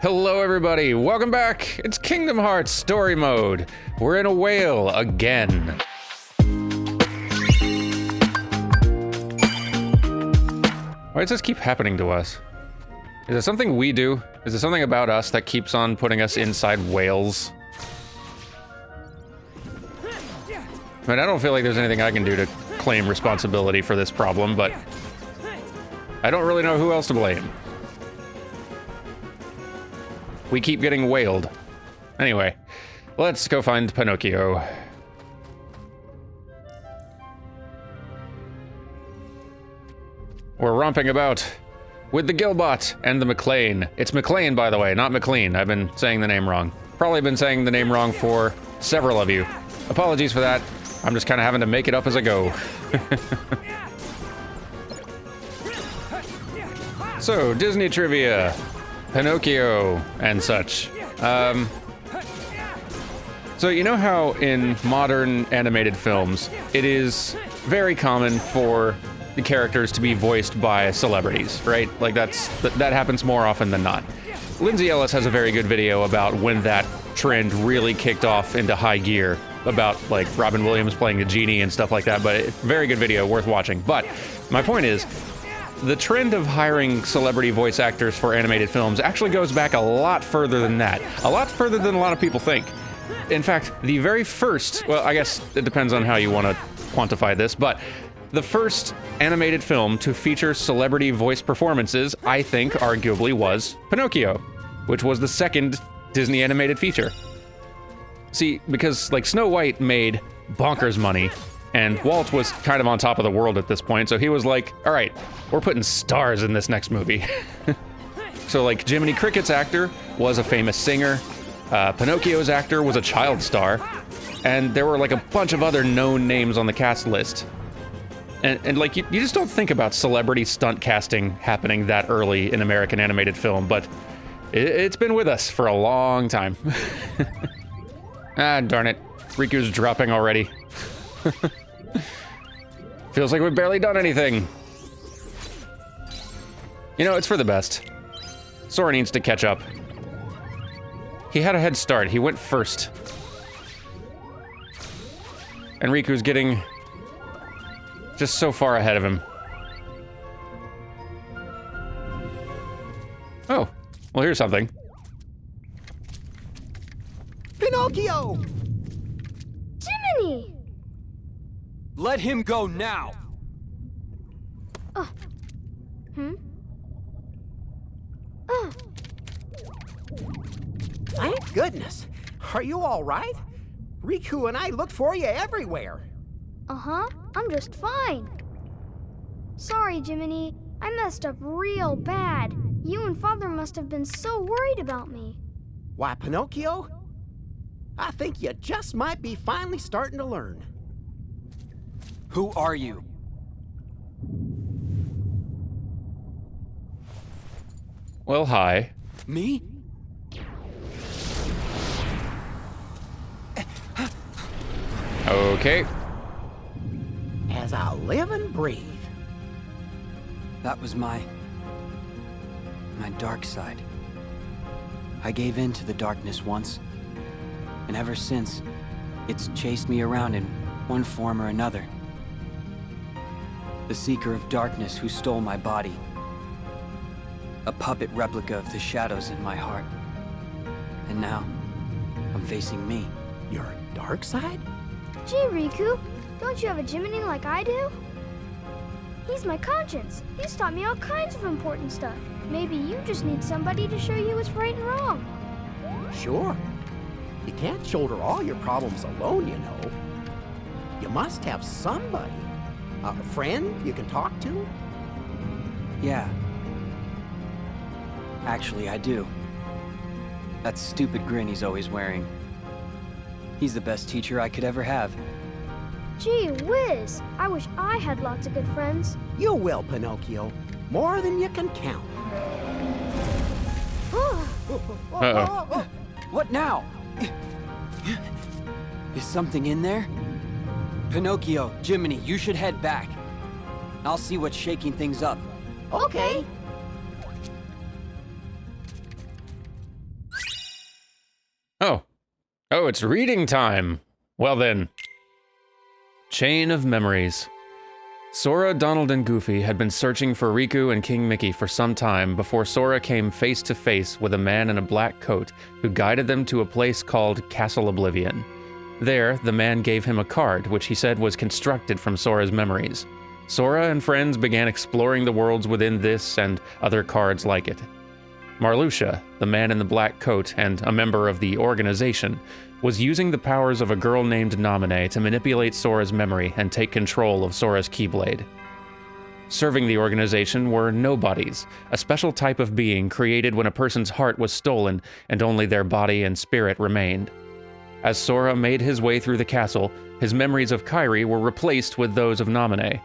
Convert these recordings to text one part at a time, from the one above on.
Hello everybody, welcome back! It's Kingdom Hearts Story Mode. We're in a whale again. Why does this keep happening to us? Is it something we do? Is it something about us that keeps on putting us inside whales? I mean, I don't feel like there's anything I can do to claim responsibility for this problem, but I don't really know who else to blame. We keep getting whaled. Anyway, let's go find Pinocchio. We're romping about with the Gilbot and the McLean. It's McLean, by the way, not McLean. I've been saying the name wrong. Probably been saying the name wrong for several of you. Apologies for that. I'm just kind of having to make it up as I go. So, Disney trivia. Pinocchio and such. So you know how in modern animated films, it is very common for the characters to be voiced by celebrities, right? Like that happens more often than not. Lindsay Ellis has a very good video about when that trend really kicked off into high gear, about like Robin Williams playing the genie and stuff like that, but very good video, worth watching. But my point is, the trend of hiring celebrity voice actors for animated films actually goes back a lot further than that. A lot further than a lot of people think. In fact, the very first, well, I guess it depends on how you want to quantify this, but the first animated film to feature celebrity voice performances, I think, arguably was Pinocchio, which was the second Disney animated feature. See, because like Snow White made bonkers money, and Walt was kind of on top of the world at this point, so he was like, all right, we're putting stars in this next movie. So like Jiminy Cricket's actor was a famous singer, Pinocchio's actor was a child star, and there were like a bunch of other known names on the cast list. And like, you just don't think about celebrity stunt casting happening that early in American animated film, but it's been with us for a long time. Ah, darn it. Riku's dropping already. Feels like we've barely done anything. You know, it's for the best. Sora needs to catch up. He had a head start. He went first. And Riku's getting just so far ahead of him. Oh, well, here's something. Pinocchio! Jiminy! Let him go now! Thank goodness. Are you all right? Riku and I looked for you everywhere. Uh-huh, I'm just fine. Sorry, Jiminy. I messed up real bad. You and Father must have been so worried about me. Why, Pinocchio? I think you just might be finally starting to learn. Who are you? Well, hi. Me? Okay. As I live and breathe. That was my dark side. I gave in to the darkness once, and ever since, it's chased me around in one form or another. The Seeker of Darkness who stole my body. A puppet replica of the shadows in my heart. And now, I'm facing me. Your dark side? Gee, Riku, don't you have a Jiminy like I do? He's my conscience. He's taught me all kinds of important stuff. Maybe you just need somebody to show you what's right and wrong. Sure. You can't shoulder all your problems alone, you know. You must have somebody. A friend you can talk to? Yeah. Actually, I do. That stupid grin he's always wearing. He's the best teacher I could ever have. Gee whiz, I wish I had lots of good friends. You will, Pinocchio. More than you can count. Uh-oh. What now? Is something in there? Pinocchio, Jiminy, you should head back. I'll see what's shaking things up. Okay. Oh, it's reading time. Well then. Chain of Memories. Sora, Donald, and Goofy had been searching for Riku and King Mickey for some time before Sora came face to face with a man in a black coat who guided them to a place called Castle Oblivion. There, the man gave him a card, which he said was constructed from Sora's memories. Sora and friends began exploring the worlds within this and other cards like it. Marluxia, the man in the black coat and a member of the organization, was using the powers of a girl named Naminé to manipulate Sora's memory and take control of Sora's Keyblade. Serving the organization were nobodies, a special type of being created when a person's heart was stolen and only their body and spirit remained. As Sora made his way through the castle, his memories of Carrie were replaced with those of Naminé.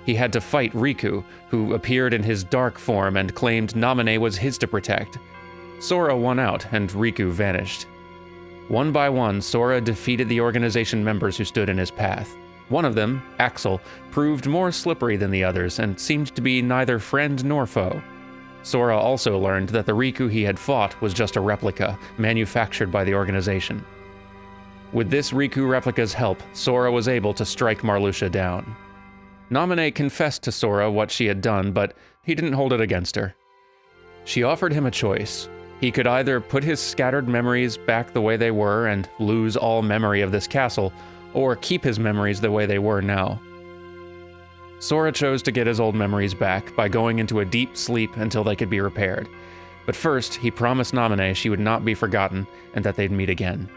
He had to fight Riku, who appeared in his dark form and claimed Naminé was his to protect. Sora won out, and Riku vanished. One by one, Sora defeated the organization members who stood in his path. One of them, Axel, proved more slippery than the others and seemed to be neither friend nor foe. Sora also learned that the Riku he had fought was just a replica, manufactured by the organization. With this Riku replica's help, Sora was able to strike Marluxia down. Naminé confessed to Sora what she had done, but he didn't hold it against her. She offered him a choice. He could either put his scattered memories back the way they were and lose all memory of this castle, or keep his memories the way they were now. Sora chose to get his old memories back by going into a deep sleep until they could be repaired. But first, he promised Naminé she would not be forgotten and that they'd meet again.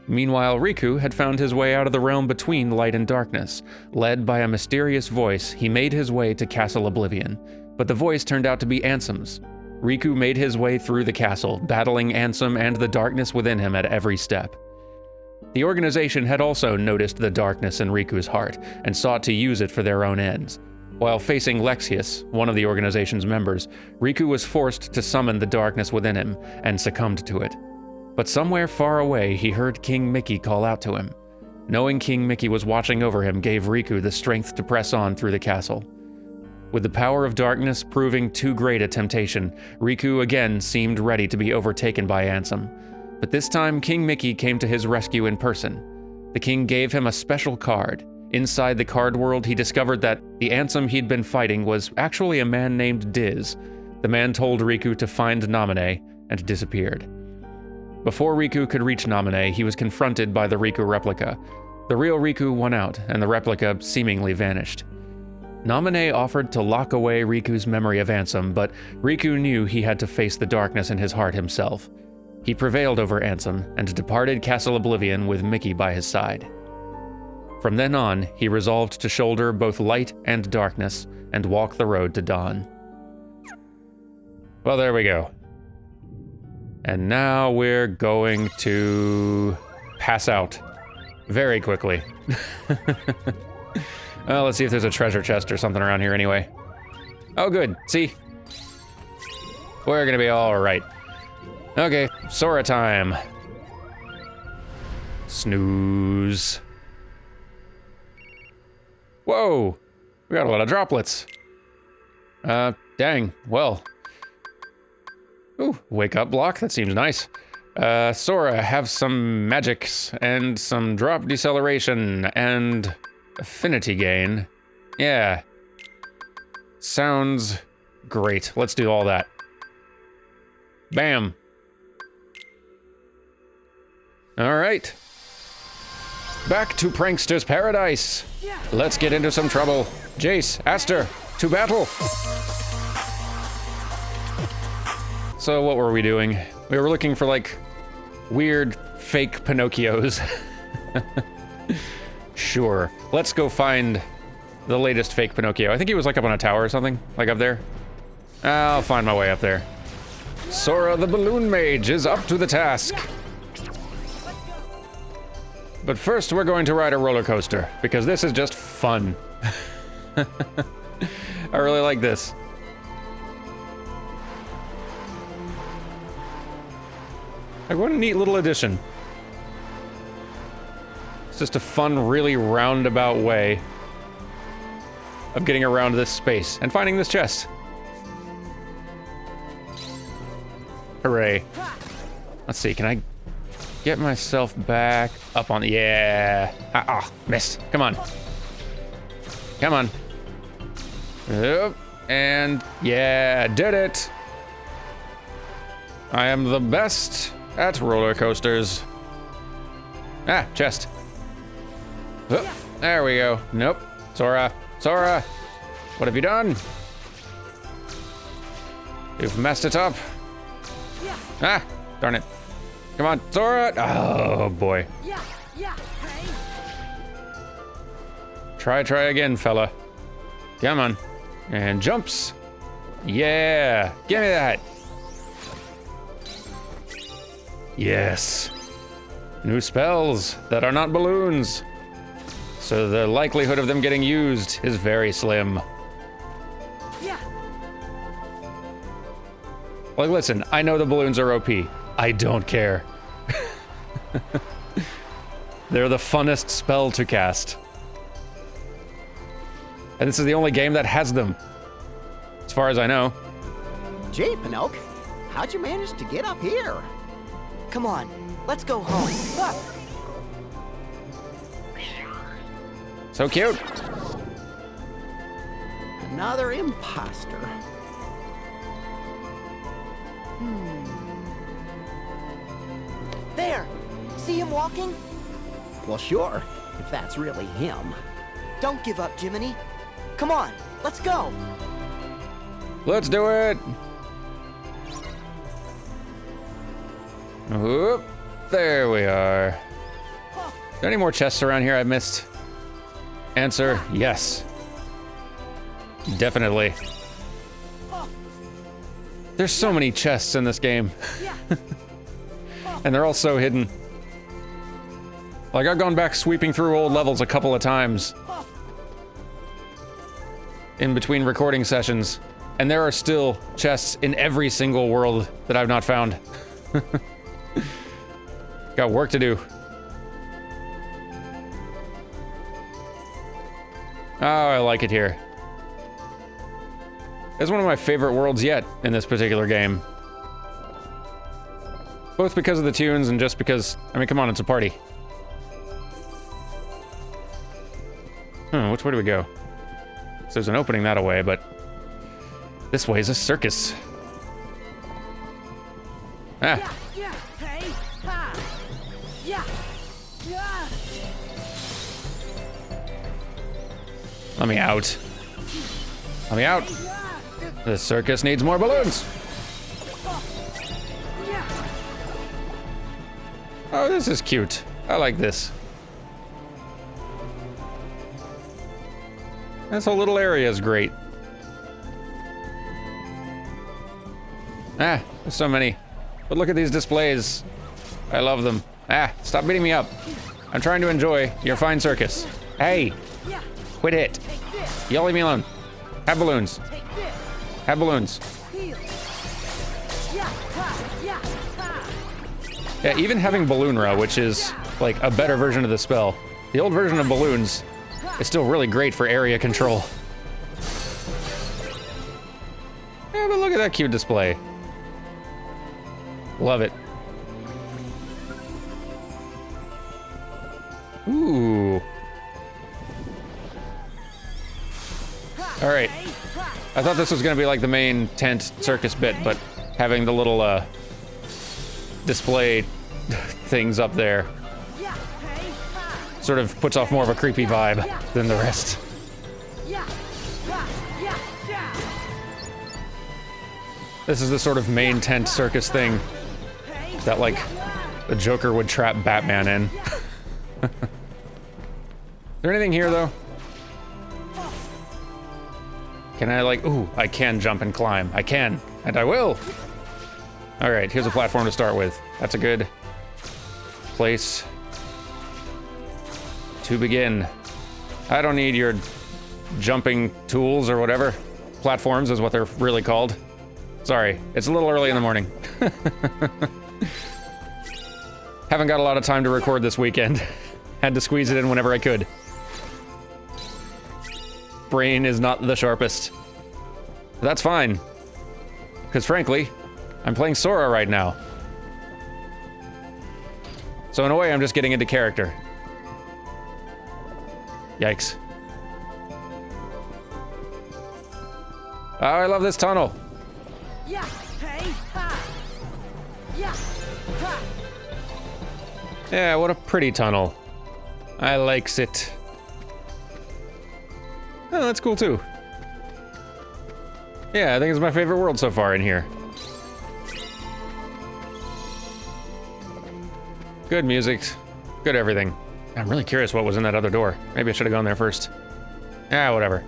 Meanwhile, Riku had found his way out of the realm between light and darkness. Led by a mysterious voice, he made his way to Castle Oblivion, but the voice turned out to be Ansem's. Riku made his way through the castle, battling Ansem and the darkness within him at every step. The organization had also noticed the darkness in Riku's heart and sought to use it for their own ends. While facing Lexaeus, one of the organization's members, Riku was forced to summon the darkness within him and succumbed to it. But somewhere far away, he heard King Mickey call out to him. Knowing King Mickey was watching over him gave Riku the strength to press on through the castle. With the power of darkness proving too great a temptation, Riku again seemed ready to be overtaken by Ansem. But this time, King Mickey came to his rescue in person. The king gave him a special card. Inside the card world, he discovered that the Ansem he'd been fighting was actually a man named Diz. The man told Riku to find Naminé and disappeared. Before Riku could reach Naminé, he was confronted by the Riku replica. The real Riku won out, and the replica seemingly vanished. Naminé offered to lock away Riku's memory of Ansem, but Riku knew he had to face the darkness in his heart himself. He prevailed over Ansem and departed Castle Oblivion with Mickey by his side. From then on, he resolved to shoulder both light and darkness and walk the road to dawn. Well, there we go. And now we're going to pass out very quickly. Well, let's see if there's a treasure chest or something around here anyway. Oh, good. See? We're gonna be all right. Okay, Sora time. Snooze. Whoa! We got a lot of droplets. Dang. Well. Ooh, wake up block. That seems nice. Sora, have some magics and some drop deceleration and affinity gain. Yeah. Sounds great. Let's do all that. Bam. All right. Back to Prankster's Paradise. Let's get into some trouble. Jace, Aster, to battle. So what were we doing? We were looking for like weird fake Pinocchios. Sure. Let's go find the latest fake Pinocchio. I think he was like up on a tower or something, like up there. I'll find my way up there. Sora the Balloon Mage is up to the task. But first we're going to ride a roller coaster, because this is just fun. I really like this. Like, what a neat little addition. It's just a fun, really roundabout way of getting around this space and finding this chest. Hooray. Let's see, can I get myself back up on. Yeah. Missed. Come on. Come on. Yep. And yeah, did it. I am the best at roller coasters. Ah, chest. Oh, there we go. Nope. Sora. Sora. What have you done? You've messed it up. Ah, darn it. Come on, Sora. Oh, boy. Try again, fella. Come on. And jumps. Yeah. Give me that. Yes. New spells that are not balloons. So the likelihood of them getting used is very slim. Like, listen, I know the balloons are OP. I don't care. They're the funnest spell to cast. And this is the only game that has them. As far as I know. Gee, Pinocchio, how'd you manage to get up here? Come on, let's go home. So cute. Another imposter. There! See him walking? Well, sure, if that's really him. Don't give up, Jiminy. Come on, let's go! Let's do it. Whoop. There we are. Are there any more chests around here I missed? Answer, yes. Definitely. There's so many chests in this game. And they're all so hidden. Like, I've gone back sweeping through old levels a couple of times in between recording sessions, and there are still chests in every single world that I've not found. Got work to do. Oh, I like it here. It's one of my favorite worlds yet in this particular game. Both because of the tunes and just because, I mean, come on, it's a party. Which way do we go? So there's an opening that way, but this way is a circus. Ah. Let me out. Let me out. The circus needs more balloons. Oh, this is cute. I like this. This whole little area is great. Ah, there's so many. But look at these displays. I love them. Ah, stop beating me up. I'm trying to enjoy your fine circus. Hey, quit it. You leave me alone. Have balloons. Have balloons. Yeah, even having Balloon Row, which is like a better version of the spell, the old version of balloons is still really great for area control. Yeah, but look at that cute display. Love it. Ooh. All right. I thought this was gonna be like the main tent circus bit, but having the little display things up there sort of puts off more of a creepy vibe than the rest. This is the sort of main tent circus thing that, like, the Joker would trap Batman in. Is there anything here, though? Can I, like, ooh, I can jump and climb. I can, and I will. All right, here's a platform to start with. That's a good place to begin. I don't need your jumping tools or whatever. Platforms is what they're really called. Sorry, it's a little early in the morning. Haven't got a lot of time to record this weekend. Had to squeeze it in whenever I could. Brain is not the sharpest. But that's fine. Because frankly, I'm playing Sora right now. So in a way, I'm just getting into character. Yikes. Oh, I love this tunnel. Yeah, hey, ha. Yeah, ha. Yeah, what a pretty tunnel. I likes it. Oh, that's cool too. Yeah, I think it's my favorite world so far in here. Good music, good everything. I'm really curious what was in that other door. Maybe I should have gone there first. Ah, whatever.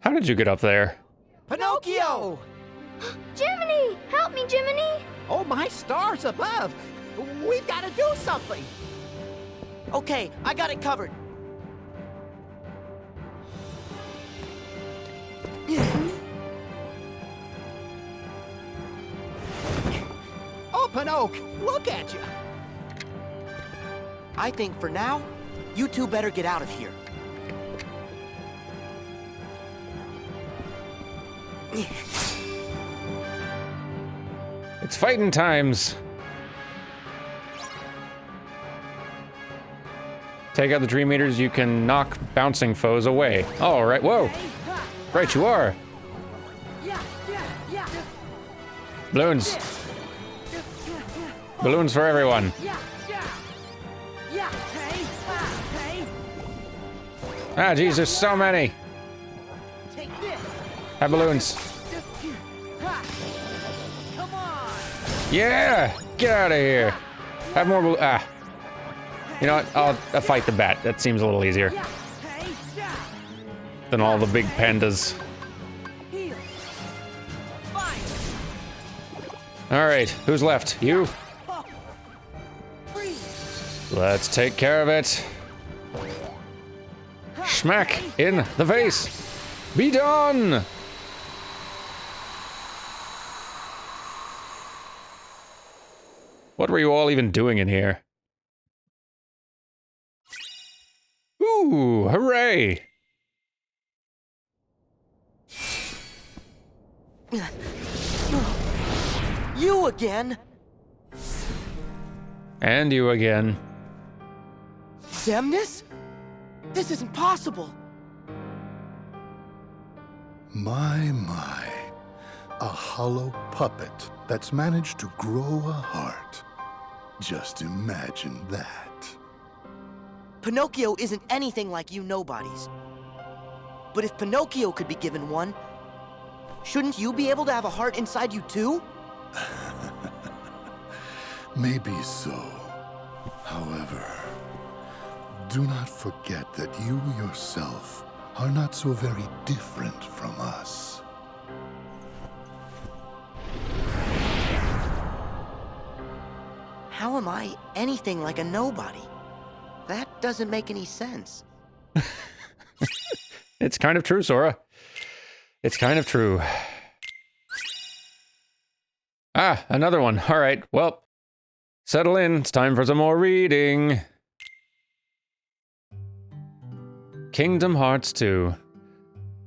How did you get up there? Pinocchio! Jiminy! Help me, Jiminy! Oh, my stars above! We've got to do something! Okay, I got it covered. Oh, Pinocchio, look at you! I think for now, you two better get out of here. It's fighting times. Take out the dream meters, you can knock bouncing foes away. All right, whoa. Right you are. Balloons. Balloons for everyone. Ah, geez, there's so many. Have balloons. Come on. Yeah, get out of here. Have more ah. You know what? I'll fight the bat. That seems a little easier than all the big pandas. All right, who's left? You? Let's take care of it. Smack in the face. Be done. What were you all even doing in here? Ooh, hooray! You again? And you again. Xemnas? This isn't possible. My. A hollow puppet that's managed to grow a heart. Just imagine that. Pinocchio isn't anything like you nobodies. But if Pinocchio could be given one, shouldn't you be able to have a heart inside you too? Maybe so. However, do not forget that you yourself are not so very different from us. How am I anything like a nobody? That doesn't make any sense. It's kind of true, Sora. It's kind of true. Ah, another one. All right, well, settle in. It's time for some more reading. Kingdom Hearts 2.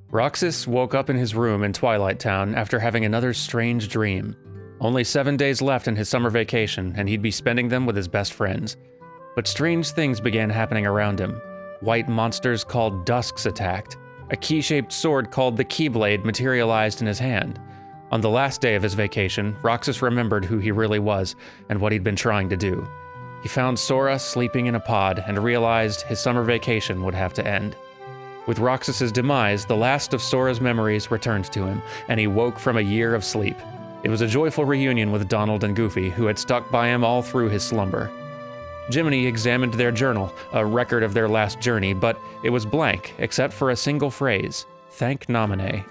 Roxas woke up in his room in Twilight Town after having another strange dream. Only 7 days left in his summer vacation, and he'd be spending them with his best friends. But strange things began happening around him. White monsters called Dusks attacked. A key-shaped sword called the Keyblade materialized in his hand. On the last day of his vacation, Roxas remembered who he really was and what he'd been trying to do. He found Sora sleeping in a pod and realized his summer vacation would have to end. With Roxas's demise, the last of Sora's memories returned to him, and he woke from a year of sleep. It was a joyful reunion with Donald and Goofy, who had stuck by him all through his slumber. Jiminy examined their journal, a record of their last journey, but it was blank, except for a single phrase, "Thank Nominee."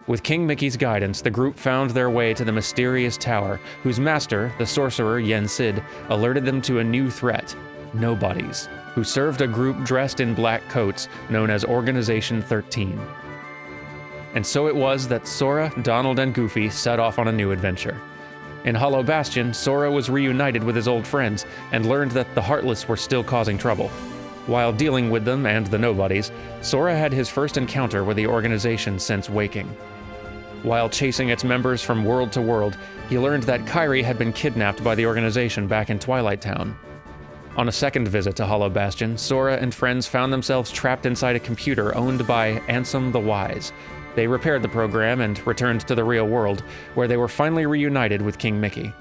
With King Mickey's guidance, the group found their way to the mysterious tower, whose master, the sorcerer Yen Sid, alerted them to a new threat, nobodies, who served a group dressed in black coats known as Organization 13. And so it was that Sora, Donald, and Goofy set off on a new adventure. In Hollow Bastion, Sora was reunited with his old friends and learned that the Heartless were still causing trouble. While dealing with them and the nobodies, Sora had his first encounter with the organization since waking. While chasing its members from world to world, he learned that Carrie had been kidnapped by the organization back in Twilight Town. On a second visit to Hollow Bastion, Sora and friends found themselves trapped inside a computer owned by Ansem the Wise. They repaired the program and returned to the real world, where they were finally reunited with King Mickey.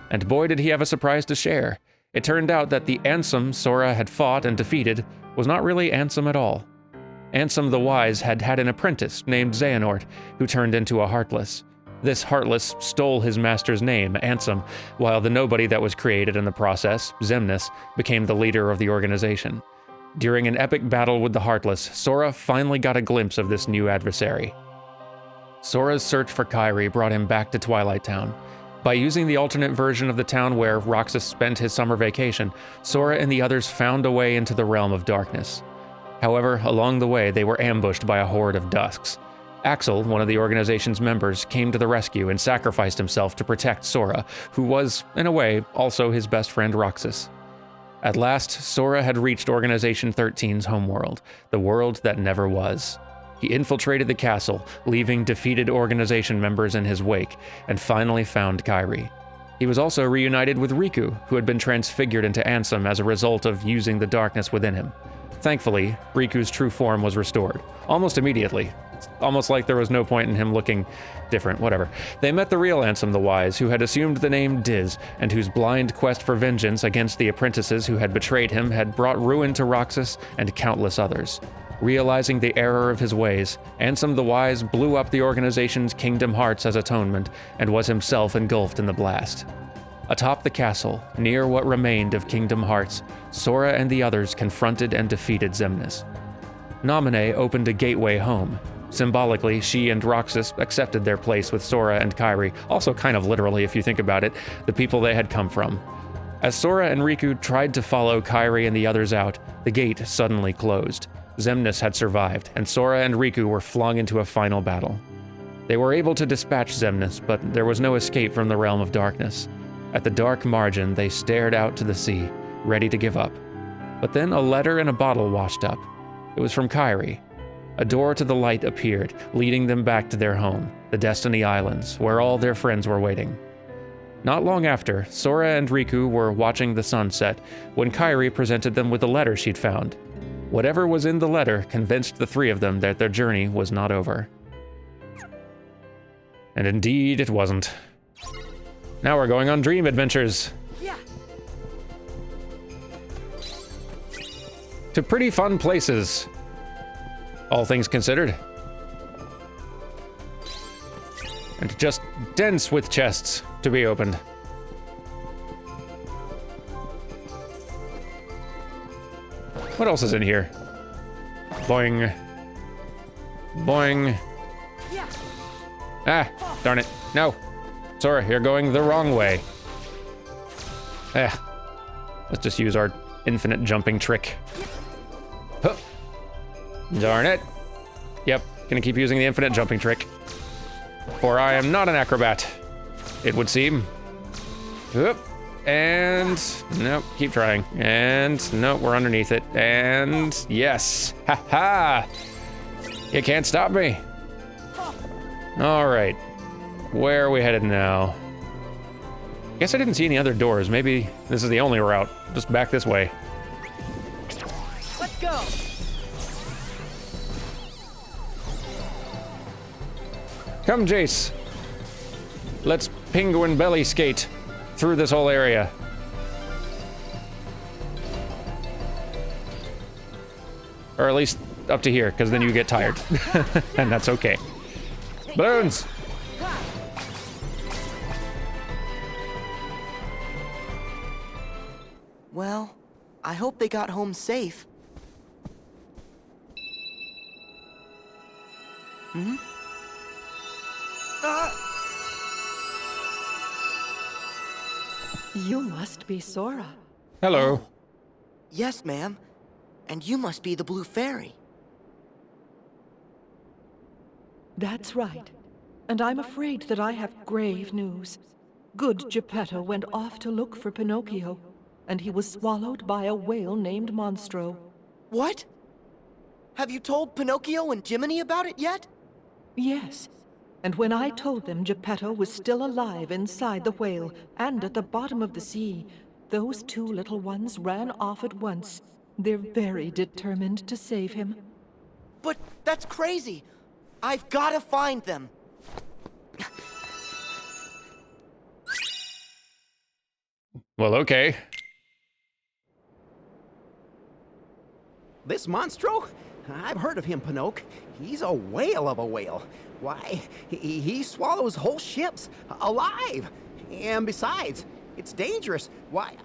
And boy did he have a surprise to share. It turned out that the Ansem Sora had fought and defeated was not really Ansem at all. Ansem the Wise had had an apprentice named Xehanort, who turned into a Heartless. This Heartless stole his master's name, Ansem, while the nobody that was created in the process, Xemnas, became the leader of the organization. During an epic battle with the Heartless, Sora finally got a glimpse of this new adversary. Sora's search for Carrie brought him back to Twilight Town. By using the alternate version of the town where Roxas spent his summer vacation, Sora and the others found a way into the realm of darkness. However, along the way, they were ambushed by a horde of Dusks. Axel, one of the organization's members, came to the rescue and sacrificed himself to protect Sora, who was, in a way, also his best friend Roxas. At last, Sora had reached Organization 13's homeworld, the world that never was. He infiltrated the castle, leaving defeated organization members in his wake, and finally found Carrie. He was also reunited with Riku, who had been transfigured into Ansem as a result of using the darkness within him. Thankfully, Riku's true form was restored, almost immediately. It's almost like there was no point in him looking different, whatever. They met the real Ansem the Wise, who had assumed the name Diz, and whose blind quest for vengeance against the apprentices who had betrayed him had brought ruin to Roxas and countless others. Realizing the error of his ways, Ansem the Wise blew up the organization's Kingdom Hearts as atonement, and was himself engulfed in the blast. Atop the castle, near what remained of Kingdom Hearts, Sora and the others confronted and defeated Xemnas. Naminé opened a gateway home. Symbolically, she and Roxas accepted their place with Sora and Carrie, also kind of literally if you think about it, the people they had come from. As Sora and Riku tried to follow Carrie and the others out, the gate suddenly closed. Xemnas had survived, and Sora and Riku were flung into a final battle. They were able to dispatch Xemnas, but there was no escape from the realm of darkness. At the dark margin, they stared out to the sea, ready to give up. But then a letter in a bottle washed up. It was from Carrie. A door to the light appeared, leading them back to their home, the Destiny Islands, where all their friends were waiting. Not long after, Sora and Riku were watching the sunset when Carrie presented them with a letter she'd found. Whatever was in the letter convinced the three of them that their journey was not over. And indeed, it wasn't. Now we're going on dream adventures. Yeah. To pretty fun places, all things considered. And just dense with chests to be opened. What else is in here? Boing. Boing. Ah, darn it. No. Sora, you're going the wrong way. Let's just use our infinite jumping trick. Huh. Darn it. Yep, gonna keep using the infinite jumping trick. For I am not an acrobat, it would seem. Whoop. And nope, keep trying. And nope, we're underneath it. And yes, ha! You can't stop me. All right, where are we headed now? Guess I didn't see any other doors. Maybe this is the only route. Just back this way. Let's go. Come, Jace. Let's penguin belly skate through this whole area. Or at least up to here, because then you get tired. And that's okay. Balloons! Well, I hope they got home safe. You must be Sora. Hello. Yes, ma'am. And you must be the Blue Fairy. That's right. And I'm afraid that I have grave news. Good Geppetto went off to look for Pinocchio, and he was swallowed by a whale named Monstro. What? Have you told Pinocchio and Jiminy about it yet? Yes. And when I told them Geppetto was still alive inside the whale and at the bottom of the sea, those two little ones ran off at once. They're very determined to save him. But that's crazy. I've got to find them. Well, okay. This monstro? I've heard of him, Pinocchio. He's a whale of a whale. Why, he swallows whole ships alive. And besides, it's dangerous. Why,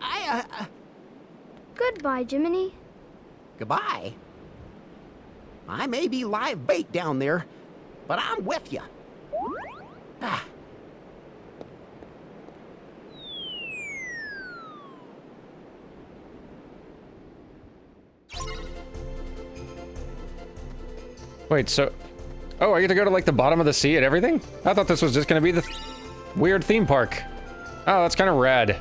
Goodbye, Jiminy. Goodbye. I may be live bait down there, but I'm with you. Ah. Wait, so... Oh, I get to go to, like, the bottom of the sea and everything? I thought this was just gonna be the weird theme park. Oh, that's kind of rad.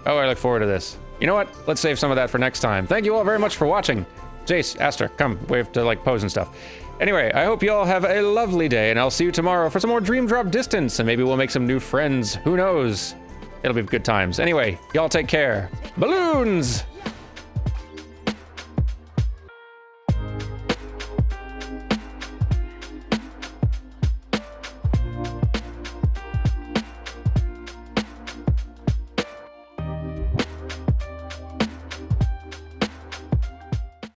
Oh, I look forward to this. You know what? Let's save some of that for next time. Thank you all very much for watching. Jace, Aster, come. We have to, like, pose and stuff. Anyway, I hope you all have a lovely day, and I'll see you tomorrow for some more Dream Drop Distance, and maybe we'll make some new friends. Who knows? It'll be good times. Anyway, y'all take care. Balloons!